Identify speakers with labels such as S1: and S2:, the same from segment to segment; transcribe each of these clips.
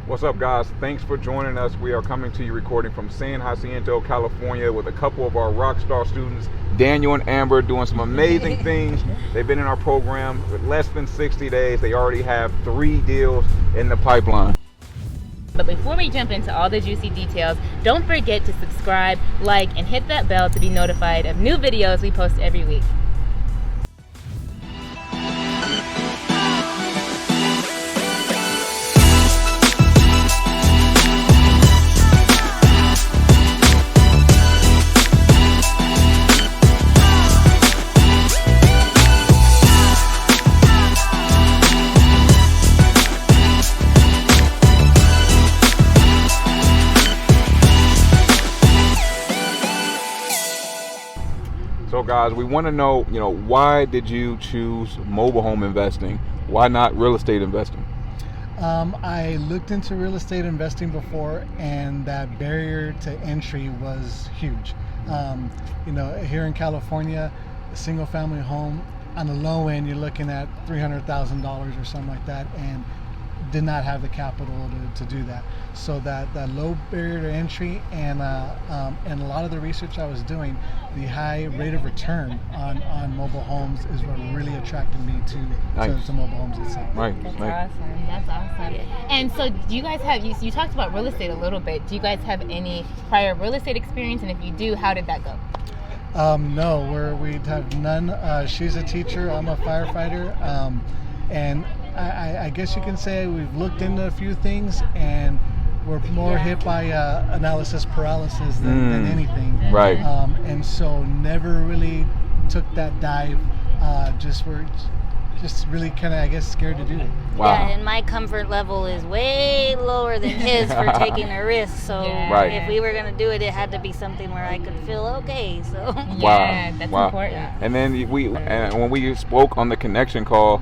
S1: What's up, guys? Thanks for joining us. We are coming to you recording from San Jacinto, California with a couple of our Rockstar students, Daniel and Amber, doing some amazing things. They've been in our program with less than 60 days. They already have 3 deals in the pipeline.
S2: But before we jump into all the juicy details, don't forget to subscribe, like, and hit that bell to be notified of new videos we post every week.
S1: So guys, we want to know, why did you choose mobile home investing? Why not real estate investing?
S3: I looked into real estate investing before, and that barrier to entry was huge. Here in California, a single family home on the low end, you're looking at $300,000 or something like that, and did not have the capital to do that. So that low barrier to entry and a lot of the research I was doing, the high rate of return on mobile homes is what really attracted me to mobile homes itself.
S1: Right.
S2: That's awesome. And so do you guys have, you talked about real estate a little bit. Do you guys have any prior real estate experience? And if you do, how did that go?
S3: No, we have none. She's a teacher, I'm a firefighter. And I guess you can say we've looked into a few things, and we're more hit by analysis paralysis than anything.
S1: Right.
S3: And so never really took that dive. Just really kind of, I guess, scared to do it.
S1: Wow.
S4: Yeah, and my comfort level is way lower than his for taking a risk. So if we were going to do it, it had to be something where I could feel okay. So
S2: that's important.
S1: And then when we spoke on the connection call,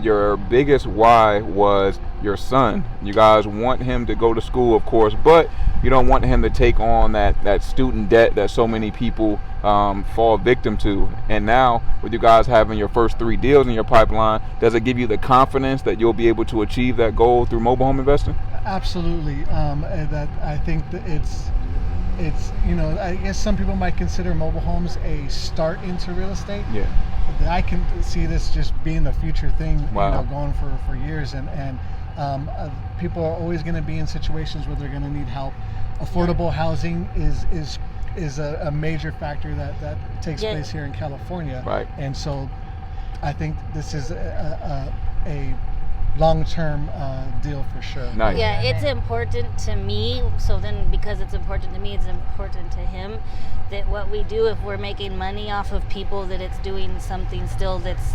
S1: your biggest why was your son. You guys want him to go to school, of course, but you don't want him to take on that student debt that so many people fall victim to. And now with you guys having your first 3 deals in your pipeline, does it give you the confidence that you'll be able to achieve that goal through mobile home investing?
S3: Absolutely. That I think that it's I guess some people might consider mobile homes a start into real estate.
S1: Yeah.
S3: I can see this just being a future thing, going for years, and people are always going to be in situations where they're going to need help. Affordable housing is a major factor that takes place here in California.
S1: Right.
S3: And so I think this is a long-term deal for sure.
S1: Nice.
S4: Yeah, it's important to me. So then, because it's important to me, it's important to him that what we do, if we're making money off of people, that it's doing something still that's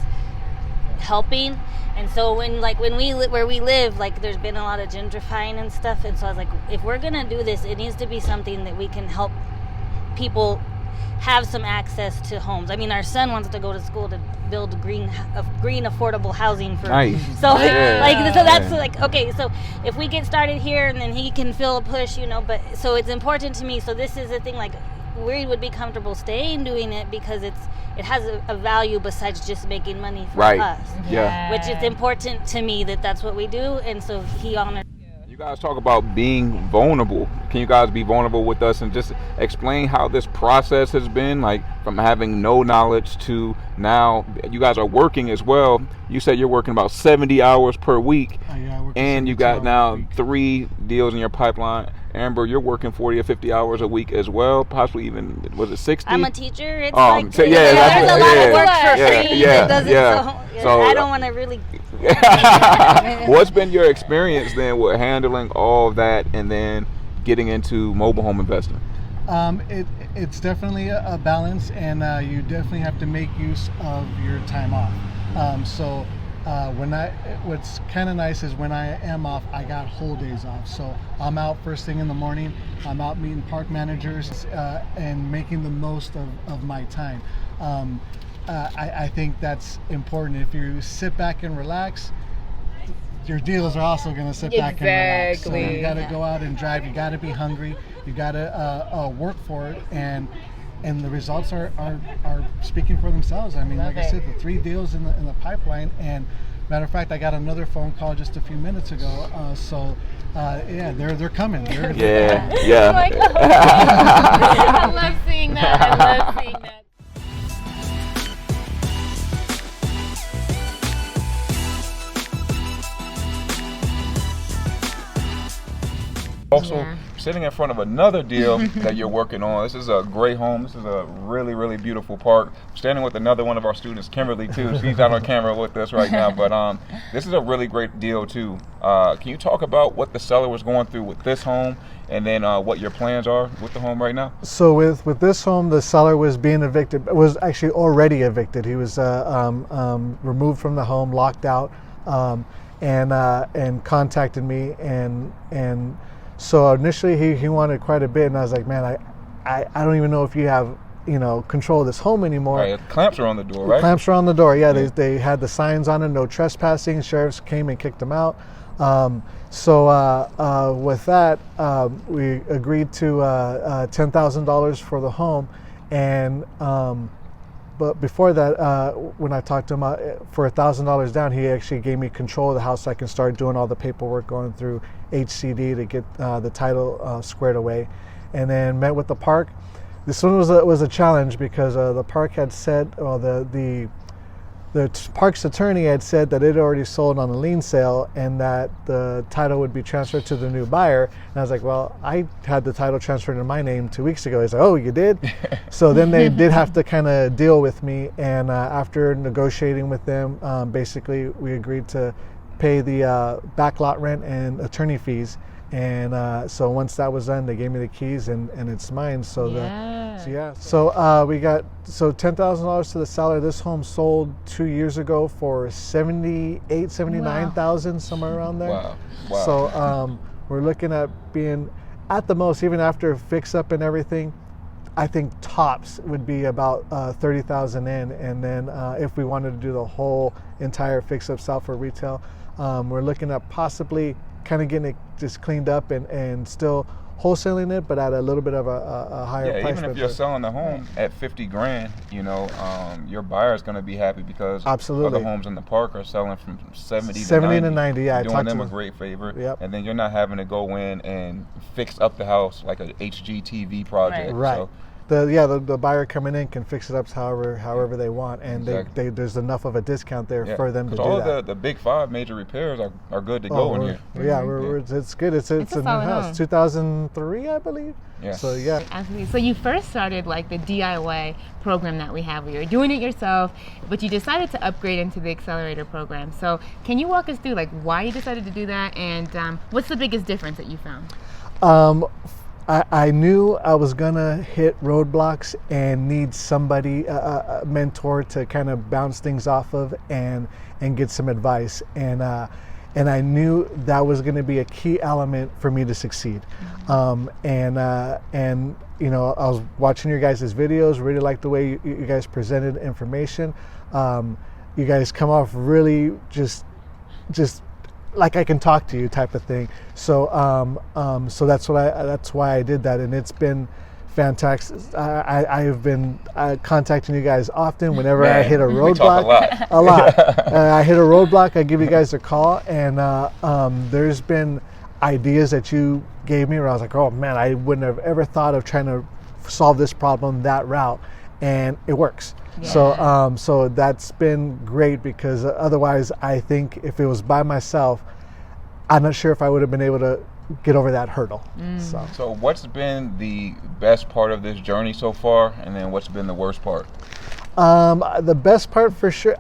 S4: helping. And so where we live, there's been a lot of gentrifying and stuff. And so I was like, if we're gonna do this, it needs to be something that we can help people have some access to homes. I mean, our son wants to go to school to build green affordable housing for.
S1: Nice.
S4: So okay. So if we get started here, and then he can feel a push, But so it's important to me. So this is the thing. We would be comfortable staying doing it because it has a value besides just making money for us.
S1: Yeah.
S4: Which is important to me that's what we do, and so he honors.
S1: You guys talk about being vulnerable. Can you guys be vulnerable with us and just explain how this process has been, from having no knowledge to now you guys are working as well? You said you're working about 70 hours per week, and you got now 3 deals in your pipeline. Amber, you're working 40 or 50 hours a week as well, possibly even, was it 60?
S4: I'm a teacher. It's
S1: there's
S4: a lot of work for free.
S1: So
S4: I don't want to really.
S1: What's been your experience then with handling all of that and then getting into mobile home investing?
S3: It's definitely a balance, and you definitely have to make use of your time off. What's kind of nice is when I am off, I got whole days off. So I'm out first thing in the morning. I'm out meeting park managers and making the most of my time. I think that's important. If you sit back and relax, your dealers are also going to sit back and relax. So you got to go out and drive. You got to be hungry. You got to work for it, and the results are speaking for themselves. I mean, like I said, the 3 deals in the pipeline, and matter of fact, I got another phone call just a few minutes ago. So Yeah, they're coming.
S1: Yeah,
S2: I'm
S1: yeah.
S2: like, oh, I love seeing that. I love seeing that.
S1: Also,
S2: Yeah.
S1: sitting in front of another deal that you're working on. This is a great home. This is a really, really beautiful park. I'm standing with another one of our students, Kimberly, too. She's out on camera with us right now. But this is a really great deal, too. Can you talk about what the seller was going through with this home, and then what your plans are with the home right now?
S3: So with this home, the seller was being evicted. Was actually already evicted. He was removed from the home, locked out, and contacted me and. So initially he wanted quite a bit, and I was like, man, I don't even know if you have, control of this home anymore.
S1: Right, clamps are on the door, right?
S3: Clamps are on the door, yeah. They had the signs on it, no trespassing. Sheriffs came and kicked them out. So with that, we agreed to $10,000 for the home, and but before that, when I talked to him for $1,000 down, he actually gave me control of the house so I can start doing all the paperwork, going through HCD to get the title squared away, and then met with the park. This one was a challenge because the park had said, well, the park's attorney had said that it already sold on a lien sale and that the title would be transferred to the new buyer. And I was like, well, I had the title transferred in my name 2 weeks ago. He's like, oh, you did? So then they did have to kind of deal with me. And after negotiating with them, basically we agreed to pay the backlot rent and attorney fees. And so once that was done, they gave me the keys and it's mine. So we got $10,000 to the seller. This home sold 2 years ago for $79,000, somewhere around there.
S1: Wow.
S3: So we're looking at being at the most, even after fix up and everything, I think tops would be about $30,000 in. And then if we wanted to do the whole entire fix up sell for retail, we're looking at possibly kind of getting it just cleaned up and still wholesaling it, but at a little bit of a higher price.
S1: Even if you're selling the home at $50,000, your buyer is going to be happy because
S3: absolutely
S1: other homes in the park are selling from 70
S3: to 90. Yeah,
S1: doing them a great favor.
S3: Yep.
S1: And then you're not having to go in and fix up the house like a HGTV project.
S3: Right.
S1: So,
S3: the buyer coming in can fix it up however they want, and
S1: exactly.
S3: there's enough of a discount there for them to do
S1: all
S3: that.
S1: All the big 5 major repairs are good to go in here.
S3: Yeah, it's good. It's a new house, 2003, I believe.
S1: Yeah.
S3: So yeah.
S2: Absolutely. So you first started like the DIY program that we have where you're doing it yourself, but you decided to upgrade into the Accelerator program. So can you walk us through like why you decided to do that, and what's the biggest difference that you found?
S3: I knew I was gonna hit roadblocks and need somebody, a mentor, to kind of bounce things off of and get some advice. And I knew that was going to be a key element for me to succeed. And I was watching your guys' videos. Really liked the way you guys presented information. You guys come off really just like I can talk to you type of thing. So that's why I did that, and it's been fantastic. I have been contacting you guys often whenever I hit a roadblock. A lot. I hit a roadblock, I give you guys a call, and there's been ideas that you gave me where I was like, oh man, I wouldn't have ever thought of trying to solve this problem that route, and it works. Yeah. So that's been great, because otherwise I think if it was by myself, I'm not sure if I would have been able to get over that hurdle.
S1: So what's been the best part of this journey so far, and then what's been the worst part?
S3: The best part for sure,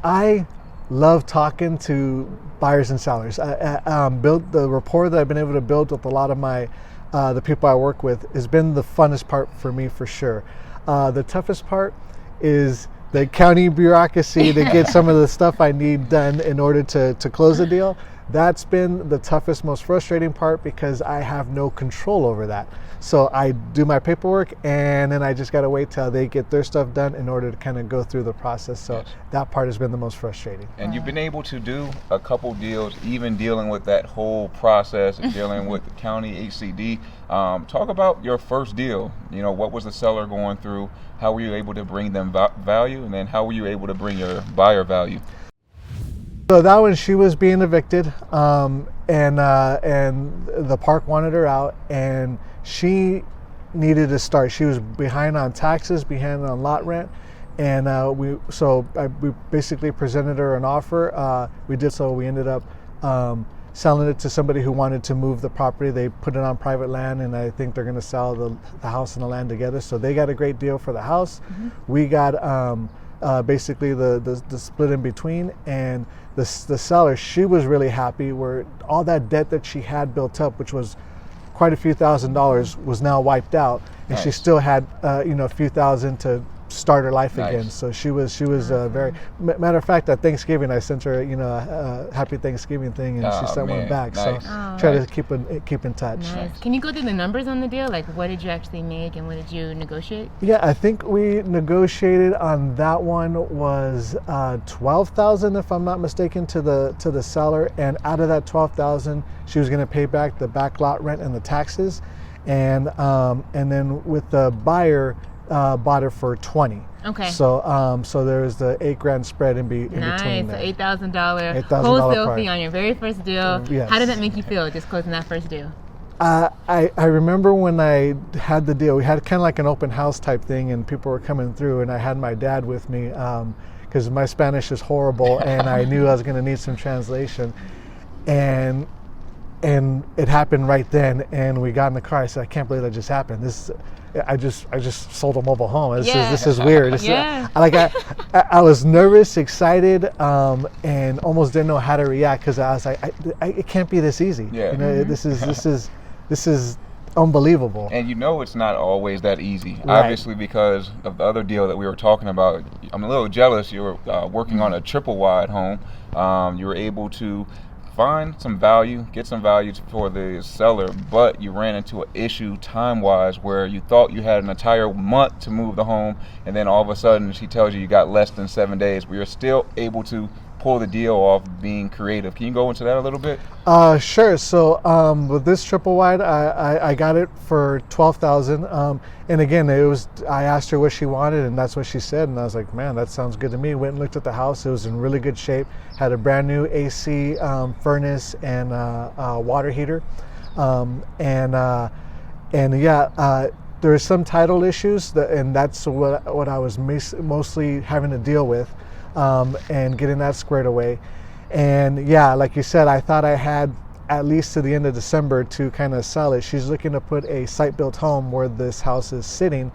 S3: I love talking to buyers and sellers. Build the rapport that I've been able to build with a lot of my the people I work with has been the funnest part for me for sure. The toughest part is the county bureaucracy to get some of the stuff I need done in order to close the deal. That's been the toughest, most frustrating part, because I have no control over that. So I do my paperwork, and then I just got to wait till they get their stuff done in order to kind of go through the process. So that part has been the most frustrating.
S1: And you've been able to do a couple deals, even dealing with that whole process and dealing with the county HCD. Talk about your first deal. What was the seller going through? How were you able to bring them value? And then how were you able to bring your buyer value?
S3: So that one, she was being evicted, and the park wanted her out, and she needed to start. She was behind on taxes, behind on lot rent, and we basically presented her an offer. We did so. We ended up selling it to somebody who wanted to move the property. They put it on private land, and I think they're going to sell the house and the land together. So they got a great deal for the house. We got basically the split in between, and the seller, she was really happy where all that debt that she had built up, which was quite a few $1,000s, was now wiped out, and she still had a few thousand to start her life again. So she was very, matter of fact, at Thanksgiving I sent her a happy Thanksgiving thing, and she sent one back. So try to keep in touch.
S2: Nice. Can you go through the numbers on the deal? Like, what did you actually make and what did you negotiate?
S3: Yeah, I think we negotiated on that one was $12,000, if I'm not mistaken, to the seller, and out of that $12,000 she was going to pay back the back lot rent and the taxes, and then with the buyer, bought it for $20,000.
S2: Okay.
S3: So there was the $8,000 spread in between.
S2: Nice.
S3: There.
S2: So $8,000
S3: $8,000
S2: wholesale fee on your very first deal.
S3: Yes.
S2: How did that make you feel, just closing that first deal?
S3: I remember when I had the deal, we had kind of like an open house type thing, and people were coming through, and I had my dad with me because my Spanish is horrible, and I knew I was going to need some translation, and it happened right then, and we got in the car. I said, I can't believe that just happened. I just sold a mobile home. This is weird. I was nervous, excited, and almost didn't know how to react, because I was like, it can't be this easy.
S1: Yeah.
S3: This is unbelievable.
S1: And it's not always that easy,
S3: Right.
S1: obviously, because of the other deal that we were talking about. I'm a little jealous. You were working on a triple wide home. You were able to find some value, get some value for the seller, but you ran into an issue time-wise where you thought you had an entire month to move the home, and then all of a sudden she tells you got less than 7 days, but you're still able to pull the deal off being creative. Can you go into that a little bit?
S3: Sure. So with this triple wide, I got it for $12,000. And again, I asked her what she wanted, and that's what she said. And I was like, man, that sounds good to me. Went and looked at the house. It was in really good shape. Had a brand new AC, furnace, and water heater. There were some title issues, and that's what I was mostly having to deal with. And getting that squared away. And yeah, like you said, I thought I had at least to the end of December to kind of sell it. She's looking to put a site-built home where this house is sitting,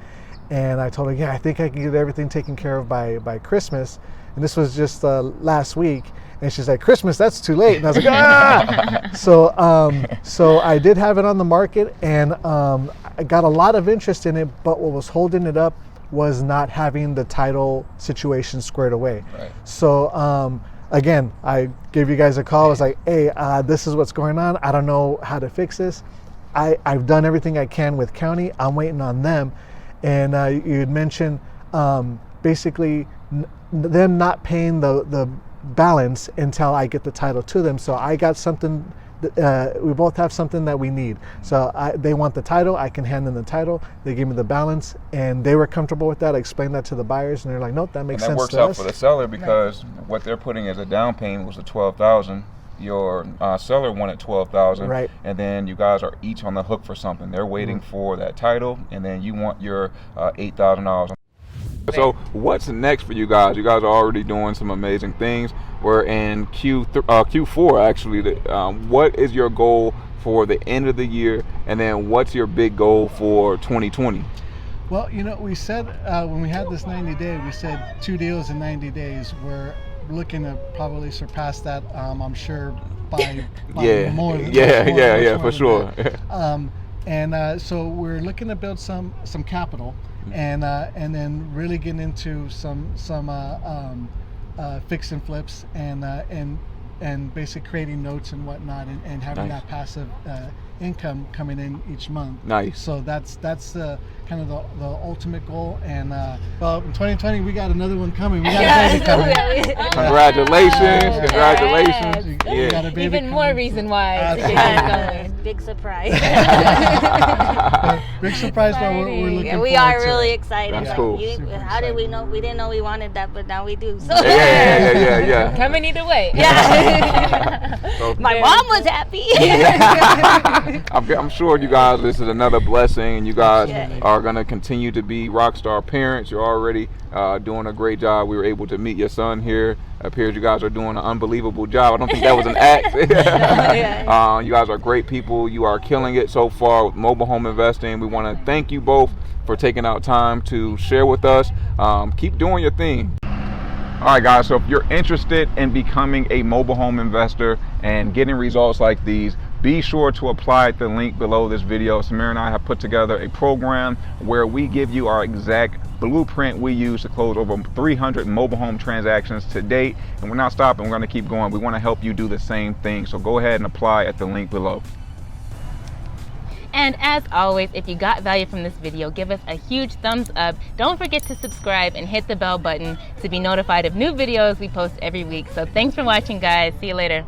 S3: and I told her, yeah, I think I can get everything taken care of by Christmas. And this was just last week, and she's like, Christmas, that's too late. And I was like, ah! So I did have it on the market, and I got a lot of interest in it, but what was holding it up was not having the title situation squared away.
S1: Right.
S3: So again, I gave you guys a call. I was like, hey, this is what's going on. I don't know how to fix this. I've done everything I can with county. I'm waiting on them. And you had mentioned basically them not paying the balance until I get the title to them. So I got something. We both have something that we need. So they want the title. I can hand them the title. They give me the balance, and they were comfortable with that. I explained that to the buyers, and they're like, nope, that makes sense to us.
S1: And that works out for the seller, because what they're putting as a down payment was the $12,000. Your seller wanted $12,000,
S3: right?
S1: And then you guys are each on the hook for something. They're waiting for that title, and then you want your $8,000. So what's next for you guys? You guys are already doing some amazing things. We're in Q4 actually. What is your goal for the end of the year, and then what's your big goal for 2020?
S3: Well, we said when we had this 90-day, we said 2 deals in 90 days. We're looking to probably surpass that. I'm sure by more than
S1: for sure.
S3: So we're looking to build some capital, and then really getting into some fix and flips, and basically creating notes and whatnot, and having that passive income coming in each month.
S1: Nice.
S3: So that's kind of the ultimate goal. And well, in 2020 we got another one coming. We got a baby coming.
S1: Congratulations! Congratulations!
S3: We got a baby
S2: Even more
S3: coming.
S2: reason why to get that going.
S4: big surprise.
S3: Big surprise, but we're looking
S4: Yeah, we
S3: forward
S4: are
S3: to
S4: really
S3: it.
S4: excited.
S1: That's
S4: Like,
S1: cool.
S4: how did we know? We didn't know we wanted that, but now we do. So
S1: Yeah.
S2: Coming either way.
S4: Yeah.
S1: So,
S4: My mom was happy.
S1: I'm sure you guys, this is another blessing, and you guys
S4: Yeah.
S1: are going to continue to be rock star parents. You're already doing a great job. We were able to meet your son here. It appears you guys are doing an unbelievable job. I don't think that was an act. You guys are great people. You are killing it so far with mobile home investing. We want to thank you both for taking out time to share with us. Keep doing your thing. All right, guys, so if you're interested in becoming a mobile home investor and getting results like these, be sure to apply at the link below this video. Samir and I have put together a program where we give you our exact blueprint we use to close over 300 mobile home transactions to date. And we're not stopping, we're gonna keep going. We wanna help you do the same thing. So go ahead and apply at the link below.
S2: And as always, if you got value from this video, give us a huge thumbs up. Don't forget to subscribe and hit the bell button to be notified of new videos we post every week. So thanks for watching, guys. See you later.